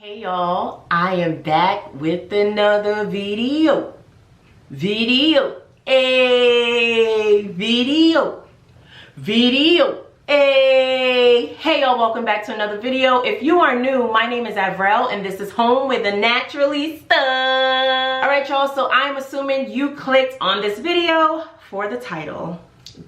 Hey y'all, I am back with another video. Hey y'all, welcome back to another video. If you are new, my name is Avrel and this is Home with the Naturally Stuff. Alright y'all, so I'm assuming you clicked on this video for the title.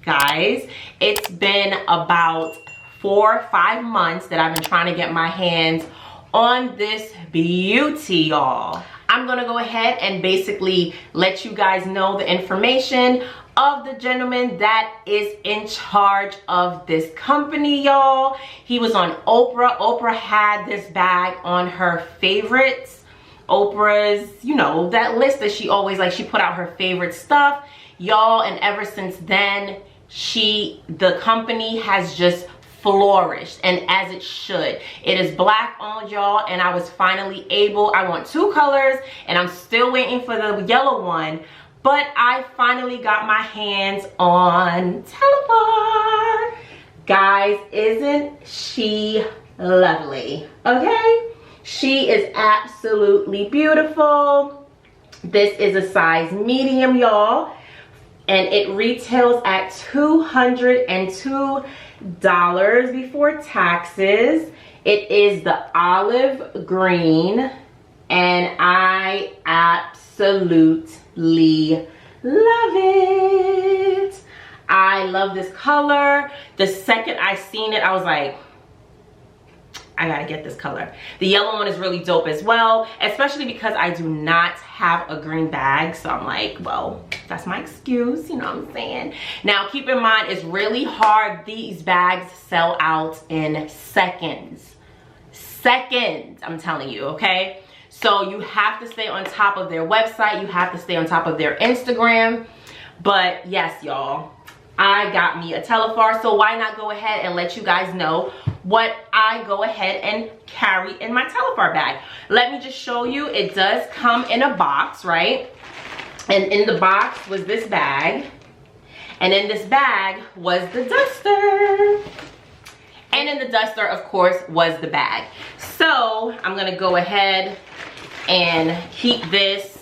Guys, it's been about 4 or 5 months that I've been trying to get my hands on this beauty, y'all. I'm gonna go ahead and basically let you guys know the information of the gentleman that is in charge of this company, y'all. He was on Oprah. Oprah had this bag on her favorites. Oprah's, you know, that list that she always, like, she put out her favorite stuff, y'all, and ever since then, the company has just flourished, and as it should. It is black owned, y'all, and I was finally able, I want 2 colors and I'm still waiting for the yellow one, but I finally got my hands on TELFAR. Guys, isn't she lovely? Okay, she is absolutely beautiful. This is a size medium, y'all, and it retails at $202 before taxes. It is the olive green and I absolutely love it. I love this color. The second I seen it, I was like, I gotta get this color. The yellow one is really dope as well, especially because I do not have a green bag. So I'm like, well, that's my excuse, you know what I'm saying? Now, keep in mind, it's really hard. These bags sell out in seconds. Seconds, I'm telling you, okay? So you have to stay on top of their website. You have to stay on top of their Instagram. But yes, y'all, I got me a TELFAR, so why not go ahead and let you guys know what I go ahead and carry in my TELFAR bag. Let me just show you. It does come in a box, right? And in the box was this bag, and in this bag was the duster, and in the duster, of course, was the bag. So I'm gonna go ahead and keep this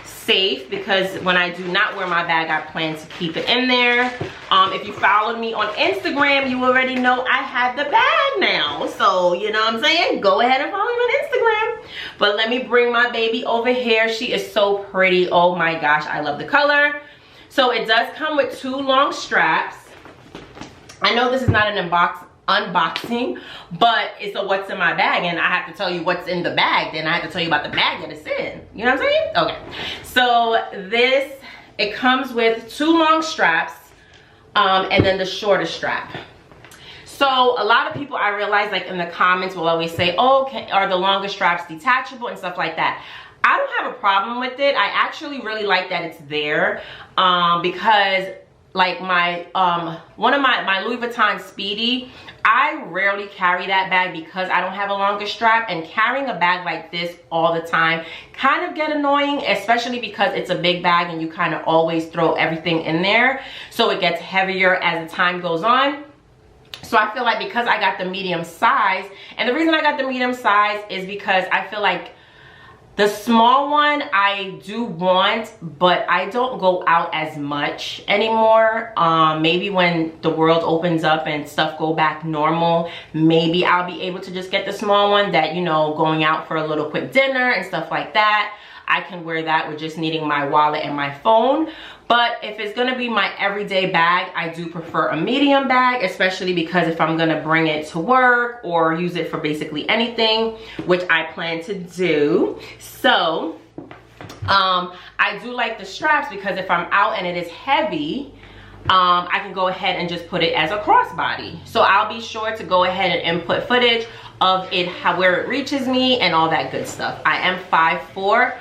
safe, because when I do not wear my bag, I plan to keep it in there. If you followed me on Instagram, you already know I have the bag now. So, you know what I'm saying? Go ahead and follow me on Instagram. But let me bring my baby over here. She is so pretty. Oh my gosh, I love the color. So it does come with 2 long straps. I know this is not an unboxing, but it's a what's in my bag, and I have to tell you what's in the bag, then I have to tell you about the bag that it's in. You know what I'm saying? Okay, so it comes with 2 long straps, and then the shorter strap. So a lot of people, I realize, like in the comments, will always say, oh, are the longer straps detachable and stuff like that. I don't have a problem with it. I actually really like that it's there, because like my one of my Louis Vuitton Speedy, I rarely carry that bag because I don't have a longer strap, and carrying a bag like this all the time kind of get annoying, especially because it's a big bag and you kind of always throw everything in there, so it gets heavier as the time goes on. So I feel like because I got the medium size, and the reason I got the medium size is because I feel like the small one I do want, but I don't go out as much anymore. Maybe when the world opens up and stuff go back normal, maybe I'll be able to just get the small one that, you know, going out for a little quick dinner and stuff like that, I can wear that with just needing my wallet and my phone. But if it's gonna be my everyday bag, I do prefer a medium bag, especially because if I'm gonna bring it to work or use it for basically anything, which I plan to do. So I do like the straps, because if I'm out and it is heavy, I can go ahead and just put it as a crossbody. So I'll be sure to go ahead and input footage of it, where it reaches me and all that good stuff. I am 5'4"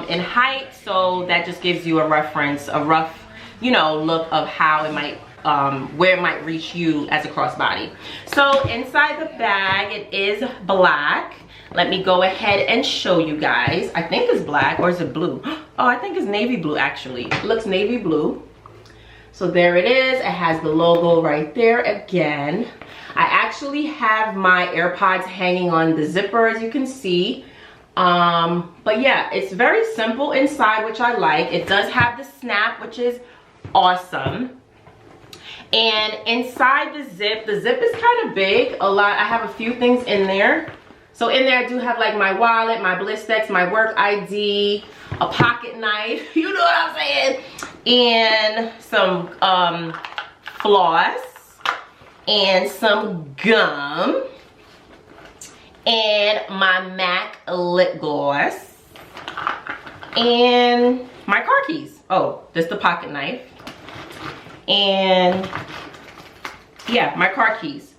in height, so that just gives you a reference, a rough, you know, look of how it might, where it might reach you as a crossbody. So inside the bag, it is black. Let me go ahead and show you guys. I think it's black, or is it blue? Oh, I think it's navy blue, actually. It looks navy blue. So there it is. It has the logo right there again. I actually have my AirPods hanging on the zipper, as you can see. But yeah, it's very simple inside, which I like. It does have the snap, which is awesome. And inside the zip is kind of big. I have a few things in there. So in there I do have like my wallet, my Blistex, my work ID, a pocket knife, you know what I'm saying, and some floss and some gum and my MAC lip gloss and my car keys. Oh, this is the pocket knife. And yeah, my car keys.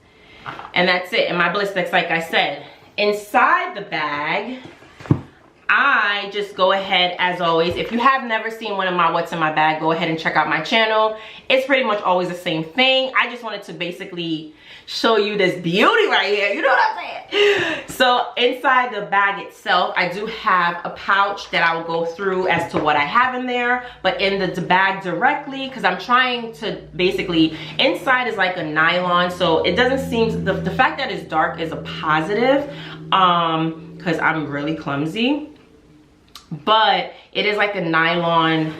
And that's it. And my Blistex, like I said. Inside the bag, I just go ahead, as always, if you have never seen one of my what's in my bag, go ahead and check out my channel. It's pretty much always the same thing. I just wanted to basically show you this beauty right here, you know what I'm saying? So inside the bag itself, I do have a pouch that I will go through as to what I have in there, but in the bag directly, because I'm trying to basically, inside is like a nylon, so it doesn't seem, the fact that it's dark is a positive, because I'm really clumsy. But it is like a nylon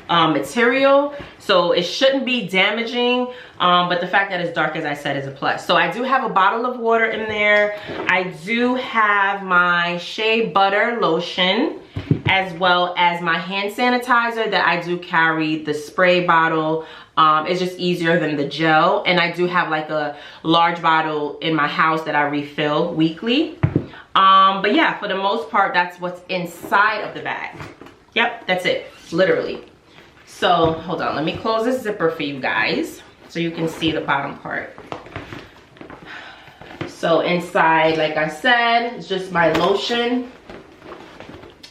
material, so it shouldn't be damaging, but the fact that it's dark, as I said, is a plus. So I do have a bottle of water in there. I do have my shea butter lotion, as well as my hand sanitizer that I do carry. The spray bottle is just easier than the gel, and I do have like a large bottle in my house that I refill weekly. But yeah, for the most part, that's what's inside of the bag. Yep, that's it, literally. So hold on, let me close this zipper for you guys so you can see the bottom part. So inside, like I said, it's just my lotion.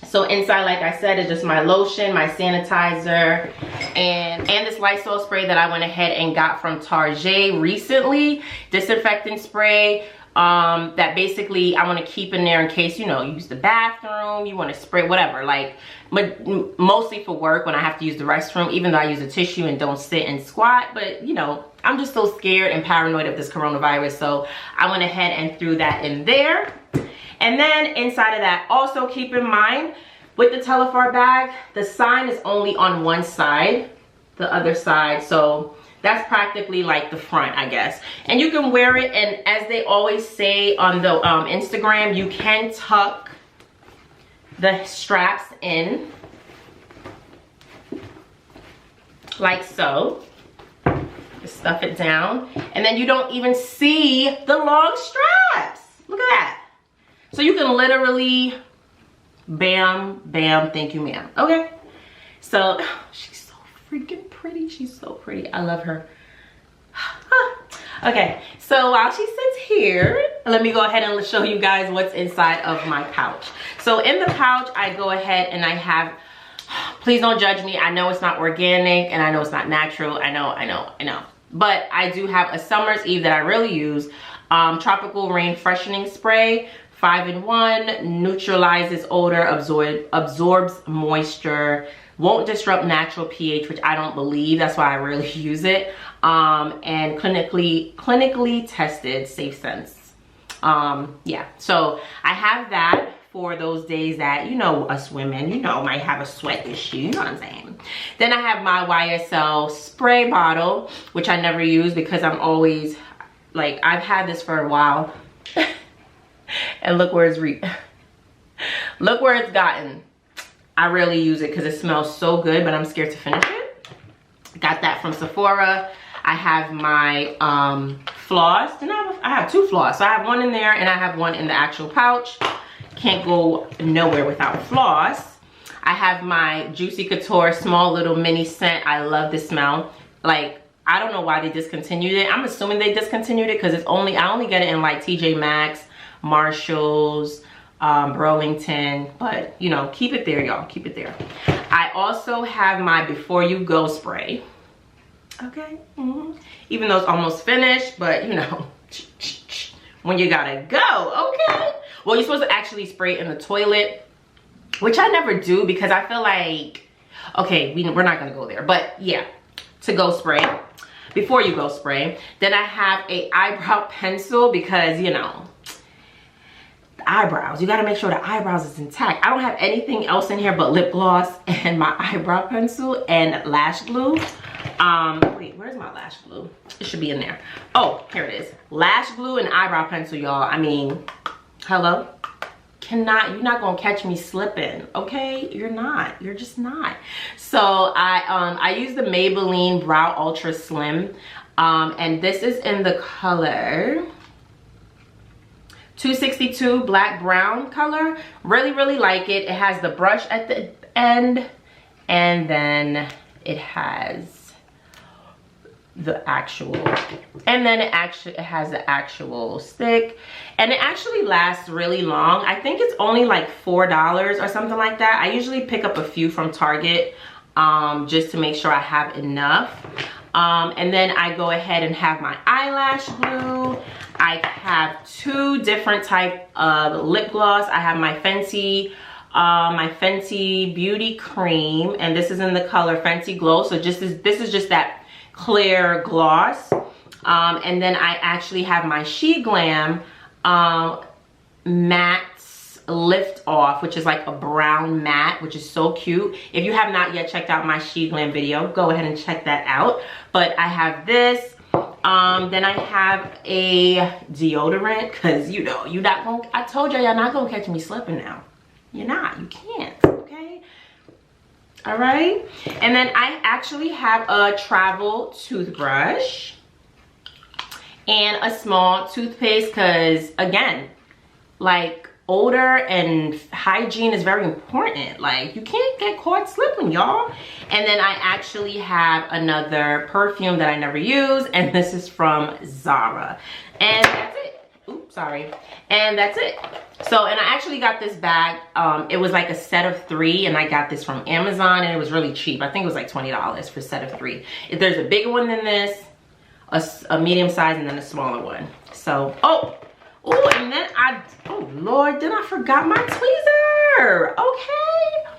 So inside, like I said, is just my lotion, my sanitizer, and this Lysol spray that I went ahead and got from Target recently. Disinfecting spray. That basically I want to keep in there in case, you know, you use the bathroom, you want to spray, whatever, like, mostly for work when I have to use the restroom, even though I use a tissue and don't sit and squat. But you know, I'm just so scared and paranoid of this coronavirus, so I went ahead and threw that in there. And then inside of that, also keep in mind with the TELFAR bag, the sign is only on one side, the other side, so that's practically like the front, I guess. And you can wear it, and as they always say on the Instagram, you can tuck the straps in like so. Just stuff it down, and then you don't even see the long straps. Look at that. So you can literally bam, bam, thank you, ma'am. Okay, so she's so freaking pretty. She's so pretty. I love her. Okay, so while she sits here, let me go ahead and show you guys what's inside of my pouch. So in the pouch, I go ahead and I have, please don't judge me, I know it's not organic and I know it's not natural, I know, but I do have a Summer's Eve that I really use, tropical rain freshening spray, 5-in-1, neutralizes odor, absorbs moisture, won't disrupt natural pH, which I don't believe, that's why I really use it, and clinically tested, safe sense. Yeah, so I have that for those days that, you know, us women, you know, might have a sweat issue, you know what I'm saying. Then I have my YSL spray bottle, which I never use because I'm always, like, I've had this for a while, and look where it's look where it's gotten. I rarely use it because it smells so good, but I'm scared to finish it. Got that from Sephora. I have my floss, and I have two floss. So I have one in there and I have one in the actual pouch. Can't go nowhere without floss. I have my Juicy Couture small little mini scent. I love the smell. Like, I don't know why they discontinued it. I'm assuming they discontinued it because I only get it in like TJ Maxx, Marshalls, Burlington, but you know, keep it there, y'all, keep it there. I also have my Before You Go spray. Okay, even though it's almost finished, but you know, when you gotta go, okay. Well, you're supposed to actually spray it in the toilet, which I never do because I feel like, okay, we're not gonna go there, but yeah, to go spray. before you go spray. Then I have a eyebrow pencil because, you know, eyebrows, you got to make sure the eyebrows is intact. I don't have anything else in here but lip gloss and my eyebrow pencil and lash glue. Wait, where's my lash glue? It should be in there. Oh, here it is. Lash glue and eyebrow pencil, y'all. I mean, hello? You're not gonna catch me slipping, okay? You're just not. So I use the Maybelline Brow Ultra Slim, and this is in the color 262 black brown color. Really like it. It has the brush at the end, and then it has the actual, and then it has the actual stick, and it actually lasts really long. I think it's only like $4 or something like that. I usually pick up a few from Target just to make sure I have enough. And then I go ahead and have my eyelash glue. I have two different type of lip gloss. I have my Fenty Beauty Cream, and this is in the color Fenty Glow. So this is just that clear gloss. And then I actually have my She Glam matte lift off, which is like a brown matte, which is so cute. If you have not yet checked out my She Glam video, go ahead and check that out. But I have this. Then I have a deodorant, because you know, you're not gonna, I told y'all not gonna catch me slipping now. You're not, you can't, okay? All right. And then I actually have a travel toothbrush and a small toothpaste, because again, like, odor and hygiene is very important. Like, you can't get caught slipping, y'all. And then I actually have another perfume that I never use, and this is from Zara, and that's it. Oops, sorry. And that's it. So, and I actually got this bag. It was like a set of 3, and I got this from Amazon, and it was really cheap. I think it was like $20 for a set of 3. If there's a bigger one than this, a medium size, and then a smaller one. So, oh, and then oh Lord, then I forgot my tweezer. Okay,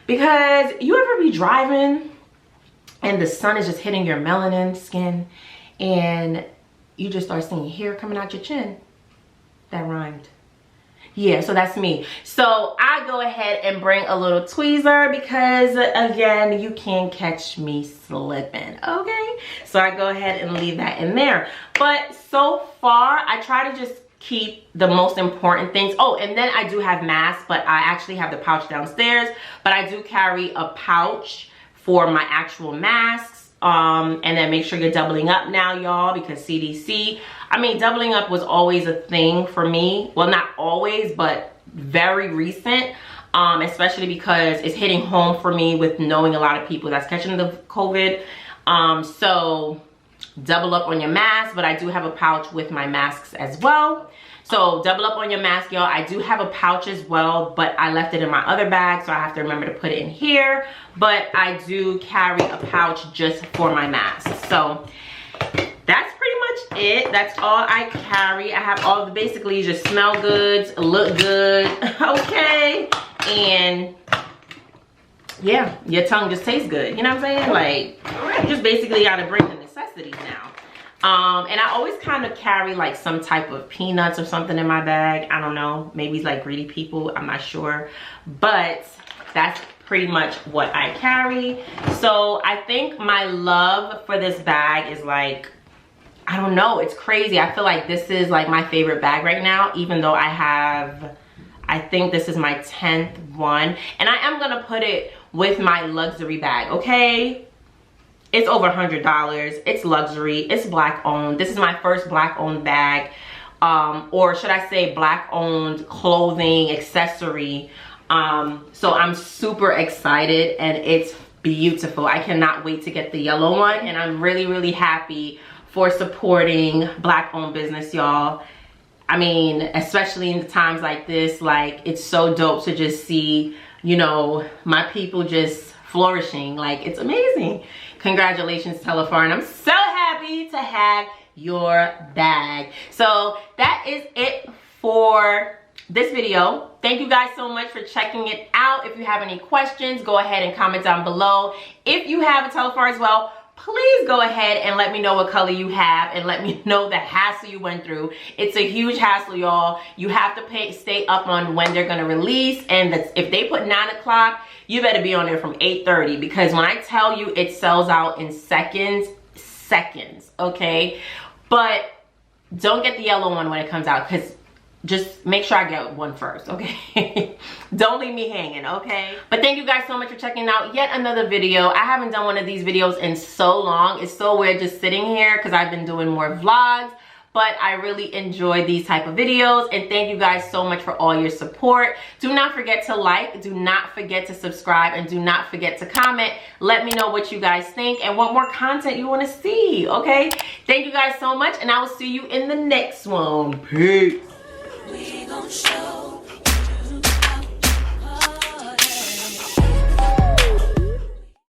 because you ever be driving and the sun is just hitting your melanin skin, and you just start seeing hair coming out your chin. That rhymed. Yeah, so that's me. So I go ahead and bring a little tweezer because, again, you can't catch me slipping, okay? So I go ahead and leave that in there. But so far, I try to just keep the most important things. Oh, and then I do have masks, but I actually have the pouch downstairs. But I do carry a pouch for my actual masks. And then make sure you're doubling up now, y'all, because CDC. I mean, doubling up was always a thing for me. Well, not always, but very recent. Especially because it's hitting home for me with knowing a lot of people that's catching the COVID. So double up on your mask, but I do have a pouch with my masks as well. So double up on your mask, y'all. I do have a pouch as well, but I left it in my other bag, so I have to remember to put it in here. But I do carry a pouch just for my mask. So that's pretty much it. That's all I carry. I have all the, basically just smell good, look good, okay? And yeah, your tongue just tastes good. You know what I'm saying? Like, you just basically gotta bring the necessities now. And I always kind of carry like some type of peanuts or something in my bag. I don't know, maybe it's like greedy people, I'm not sure, but that's pretty much what I carry. So I think my love for this bag is like, I don't know, it's crazy. I feel like this is like my favorite bag right now, even though I think this is my 10th one, and I am gonna put it with my luxury bag, okay? It's over $100. It's luxury. It's black owned. This is my first black owned bag, or should I say black owned clothing accessory. So I'm super excited, and it's beautiful. I cannot wait to get the yellow one, and I'm really happy for supporting black owned business, y'all. I mean, especially in times like this, like, it's so dope to just see, you know, my people just flourishing. Like, it's amazing. Congratulations, TELFAR, and I'm so happy to have your bag. So that is it for this video. Thank you guys so much for checking it out. If you have any questions, go ahead and comment down below. If you have a TELFAR as well, please go ahead and let me know what color you have and let me know the hassle you went through. It's a huge hassle, y'all. You have to stay up on when they're gonna release, and if they put 9 o'clock, you better be on there from 8:30, because when I tell you it sells out in seconds, okay? But don't get the yellow one when it comes out, because just make sure I get one first, okay? Don't leave me hanging, okay? But thank you guys so much for checking out yet another video. I haven't done one of these videos in so long. It's so weird just sitting here because I've been doing more vlogs, but I really enjoy these type of videos, and thank you guys so much for all your support. Do not forget to like, do not forget to subscribe, and do not forget to comment. Let me know what you guys think and what more content you want to see, okay? Thank you guys so much, and I will see you in the next one. Peace. We gon' show